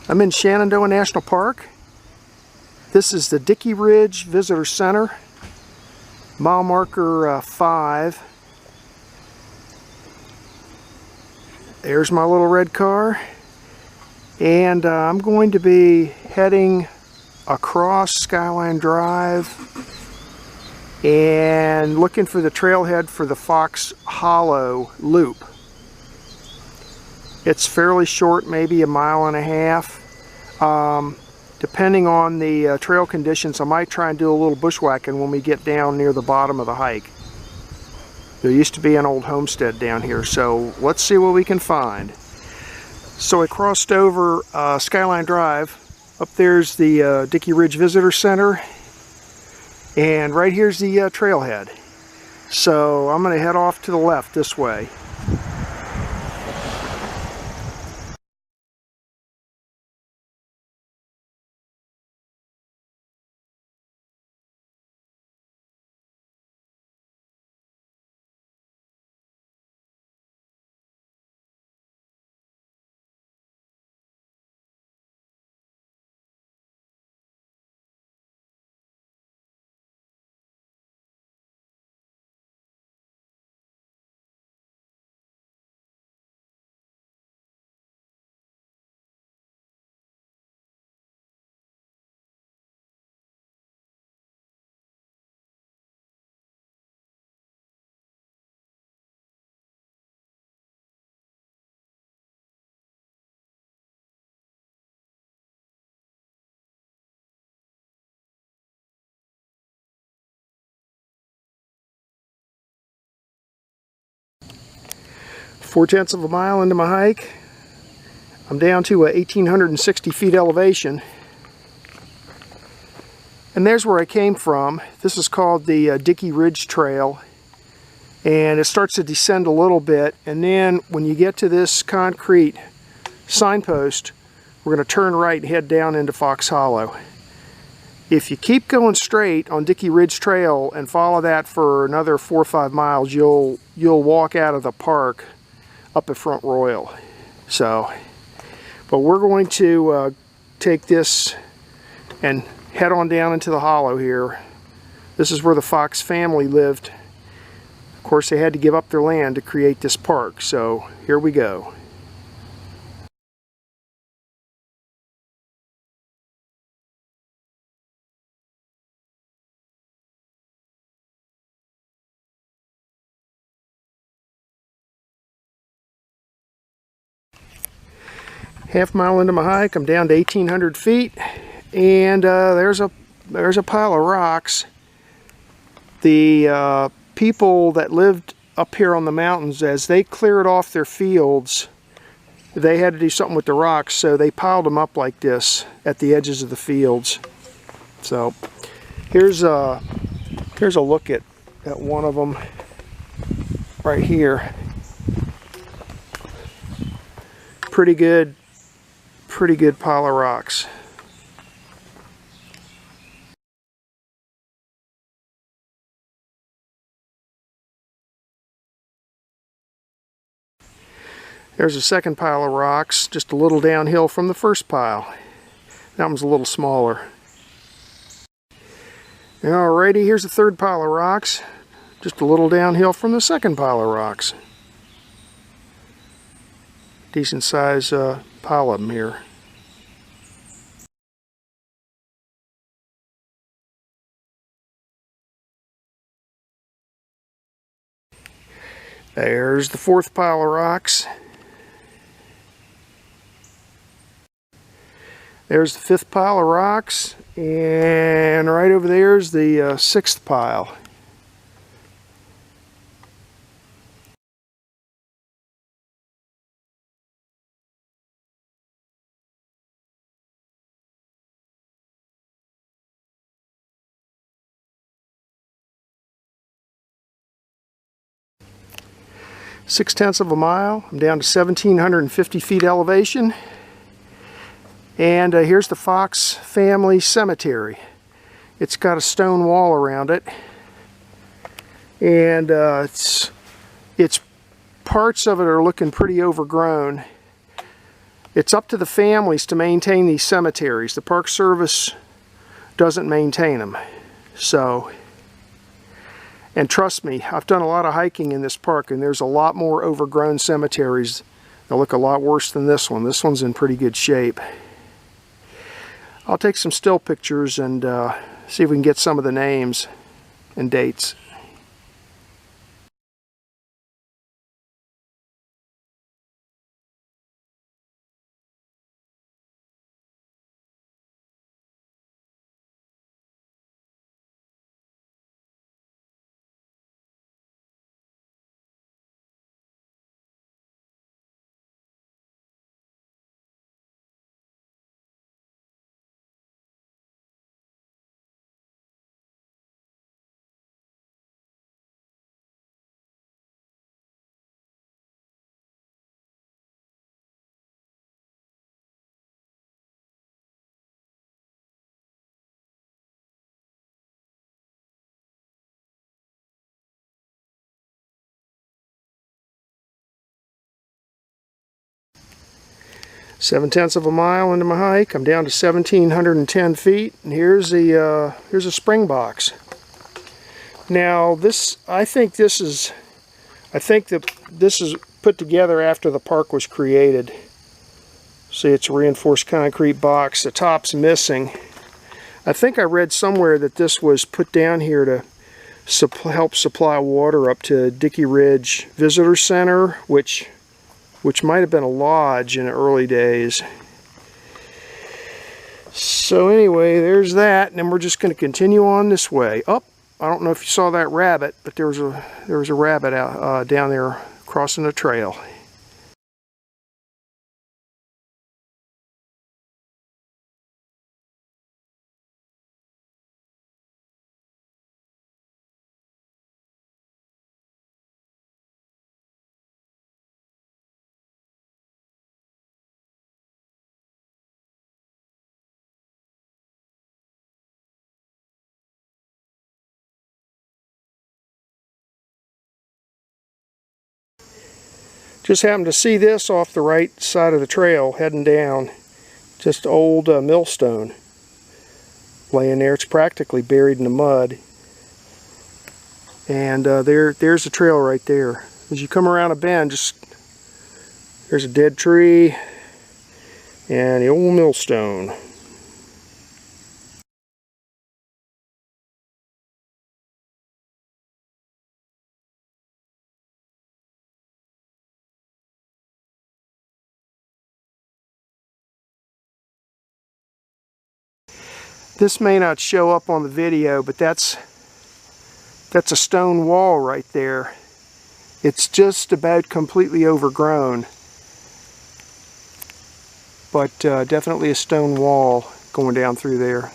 I'm in Shenandoah National Park. This is the Dickey Ridge Visitor Center, mile marker 5. There's my little red car, and I'm going to be heading across Skyline Drive and looking for the trailhead for the Fox Hollow Loop. It's fairly short, maybe a mile and a half. Depending on the trail conditions, I might try and do a little bushwhacking when we get down near the bottom of the hike. There used to be an old homestead down here, so let's see what we can find. So I crossed over Skyline Drive. Up there's the Dickey Ridge Visitor Center, and right here's the trailhead. So I'm going to head off to the left this way. Four-tenths of a mile into my hike, I'm down to 1,860 feet elevation, and there's where I came from. This is called the Dickey Ridge Trail, and it starts to descend a little bit, and then when you get to this concrete signpost, we're going to turn right and head down into Fox Hollow. If you keep going straight on Dickey Ridge Trail and follow that for another 4 or 5 miles, you'll walk out of the park up at Front Royal. So, but we're going to take this and head on down into the hollow here. This is where the Fox family lived. Of course, they had to give up their land to create this park, so here we go. Half mile into my hike, I'm down to 1,800 feet, and there's a pile of rocks. The people that lived up here on the mountains, as they cleared off their fields, they had to do something with the rocks, so they piled them up like this at the edges of the fields. So here's a look at one of them right here. Pretty good pile of rocks. There's a second pile of rocks, just a little downhill from the first pile. That one's a little smaller. Alrighty, here's the third pile of rocks, just a little downhill from the second pile of rocks. Decent size pile of them here. There's the fourth pile of rocks. There's the fifth pile of rocks, and right over there is the sixth pile. Six-tenths of a mile, I'm down to 1,750 feet elevation, and here's the Fox family cemetery. It's got a stone wall around it, and it's parts of it are looking pretty overgrown. It's up to the families to maintain these cemeteries. The Park Service doesn't maintain them. So, and trust me, I've done a lot of hiking in this park, and there's a lot more overgrown cemeteries that look a lot worse than this one. This one's in pretty good shape. I'll take some still pictures and see if we can get some of the names and dates. Seven-tenths of a mile into my hike. I'm down to 1,710 feet, and here's a Springbox. Now I think this is put together after the park was created. See, it's a reinforced concrete box. The top's missing. I think I read somewhere that this was put down here to help supply water up to Dickey Ridge Visitor Center, which might have been a lodge in the early days. So anyway, there's that, and then we're just going to continue on this way. I don't know if you saw that rabbit, but there was a rabbit out down there crossing the trail. Just happened to see this off the right side of the trail heading down. Just old millstone laying there. It's practically buried in the mud. And there's the trail right there. As you come around a bend, there's a dead tree and the old millstone. This may not show up on the video, but that's a stone wall right there. It's just about completely overgrown, but definitely a stone wall going down through there.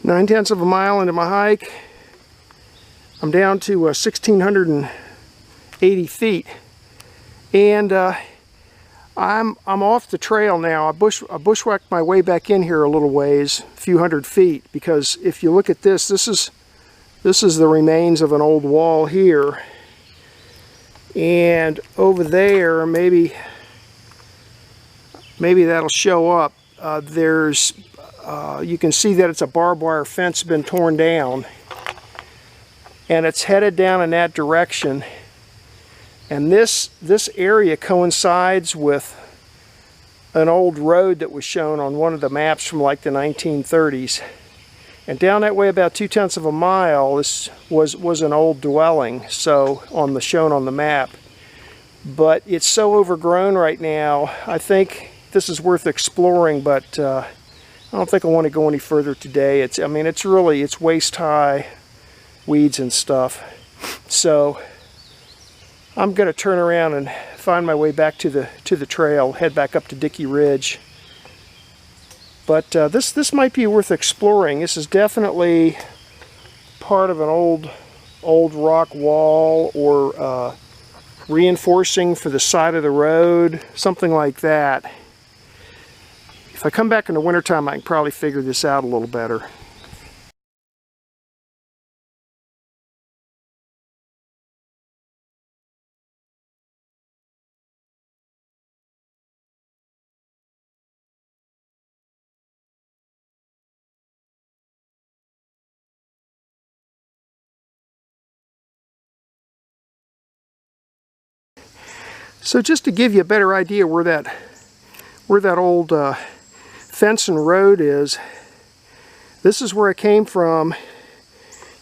Nine-tenths of a mile into my hike. I'm down to 1,680 feet, and I'm off the trail now. I bushwhacked my way back in here a little ways, a few hundred feet, because if you look at this is the remains of an old wall here, and over there maybe that'll show up. You can see that it's a barbed wire fence been torn down, and it's headed down in that direction. And this area coincides with an old road that was shown on one of the maps from like the 1930s. And down that way about 2/10 of a mile, this was an old dwelling, so shown on the map. But it's so overgrown right now, I think this is worth exploring, but I don't think I want to go any further today. It's waist high weeds and stuff. So I'm going to turn around and find my way back to the trail, head back up to Dickey Ridge. But this might be worth exploring. This is definitely part of an old rock wall or reinforcing for the side of the road, something like that. If I come back in the wintertime, I can probably figure this out a little better. So just to give you a better idea where that old fence and road is, this is where I came from.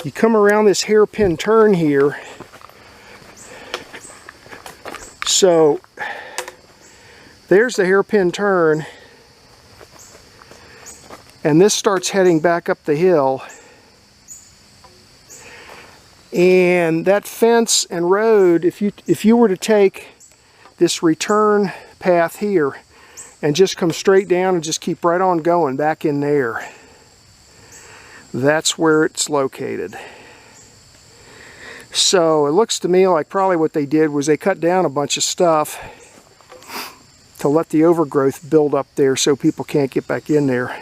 You come around this hairpin turn here. So there's the hairpin turn, and this starts heading back up the hill. And that fence and road, if you were to take this return path here and just come straight down and just keep right on going back in there, that's where it's located. So it looks to me like probably what they did was they cut down a bunch of stuff to let the overgrowth build up there so people can't get back in there.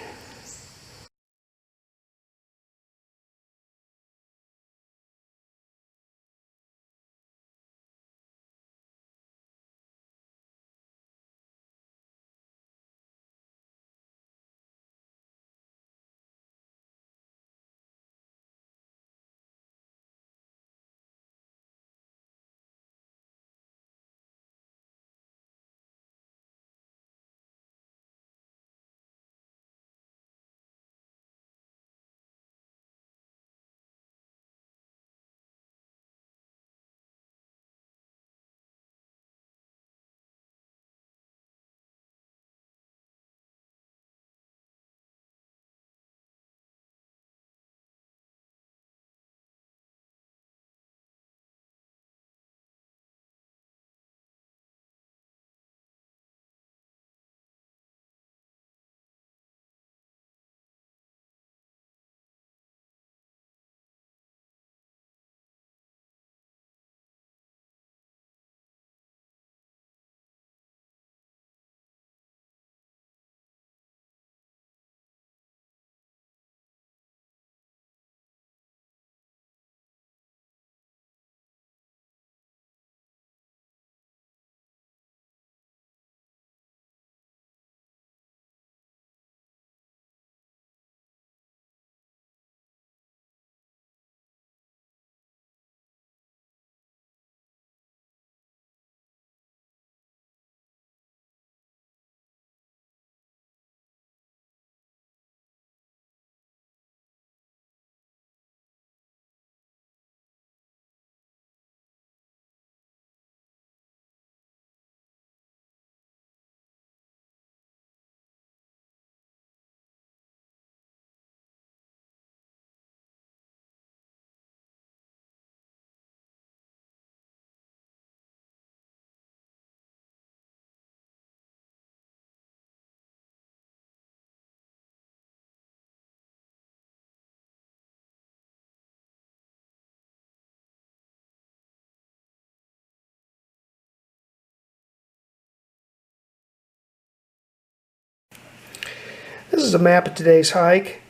This is a map of today's hike.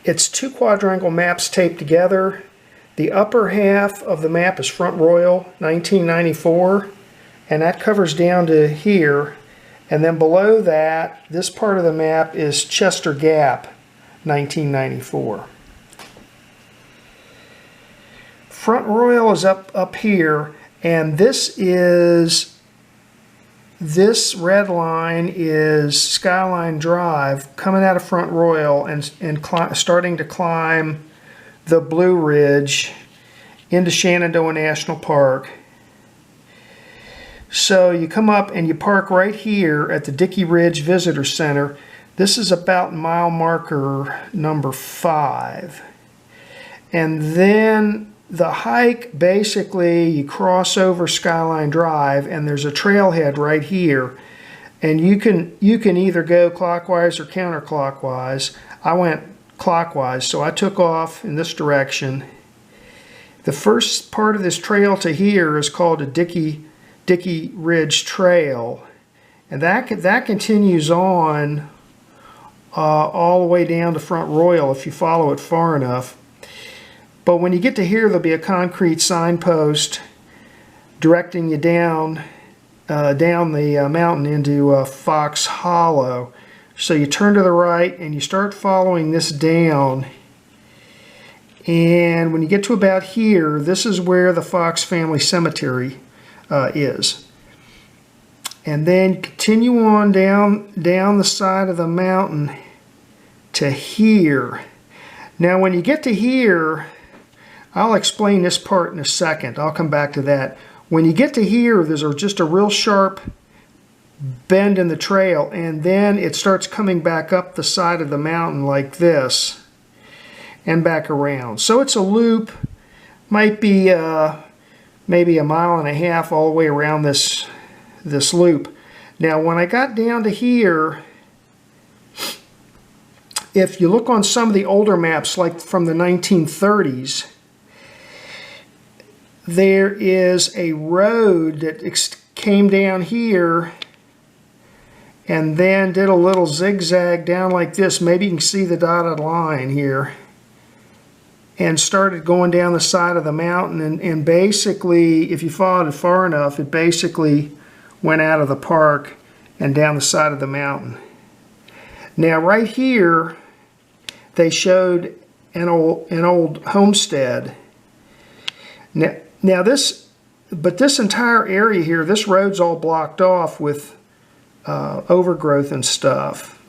It's two quadrangle maps taped together. The upper half of the map is Front Royal, 1994, and that covers down to here. And then below that, this part of the map is Chester Gap, 1994. Front Royal is up here, and this red line is Skyline Drive coming out of Front Royal and starting to climb the Blue Ridge into Shenandoah National Park. So you come up and you park right here at the Dickey Ridge Visitor Center. This is about mile marker number 5. And then the hike, basically you cross over Skyline Drive and there's a trailhead right here, and you can either go clockwise or counterclockwise. I went clockwise, so I took off in this direction, The first part of this trail to here is called a Dickey Ridge Trail, and that continues on all the way down to Front Royal if you follow it far enough. But when you get to here, there'll be a concrete signpost directing you down the mountain into Fox Hollow. So you turn to the right and you start following this down. And when you get to about here, this is where the Fox family cemetery is. And then continue on down the side of the mountain to here. Now when you get to here, I'll explain this part in a second. I'll come back to that. When you get to here, there's just a real sharp bend in the trail, and then it starts coming back up the side of the mountain like this and back around. So it's a loop, might be maybe 1.5 miles all the way around this loop. Now when I got down to here, if you look on some of the older maps, like from the 1930s, there is a road that came down here and then did a little zigzag down like this. Maybe you can see the dotted line here, and started going down the side of the mountain, and basically, if you followed it far enough, it basically went out of the park and down the side of the mountain. Now right here, they showed an old homestead. Now this entire area here, this road's all blocked off with overgrowth and stuff.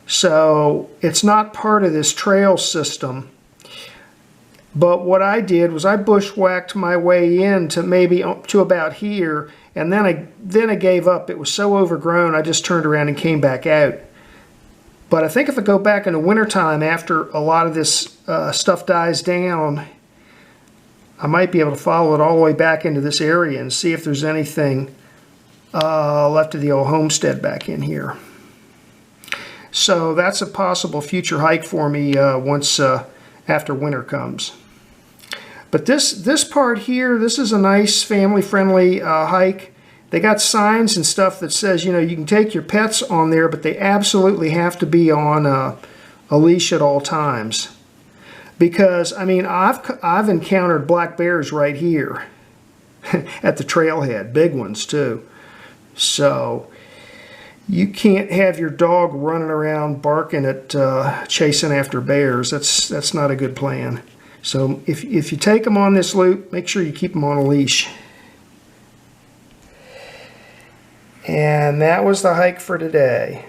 So it's not part of this trail system. But what I did was I bushwhacked my way in to maybe to about here, and then I gave up. It was so overgrown, I just turned around and came back out. But I think if I go back in the wintertime after a lot of this stuff dies down, I might be able to follow it all the way back into this area and see if there's anything left of the old homestead back in here. So that's a possible future hike for me once after winter comes. But this part here, this is a nice family-friendly hike. They got signs and stuff that says, you know, you can take your pets on there, but they absolutely have to be on a leash at all times. Because, I mean, I've encountered black bears right here at the trailhead, big ones too. So you can't have your dog running around barking at chasing after bears. That's not a good plan. So if you take them on this loop, make sure you keep them on a leash. And that was the hike for today.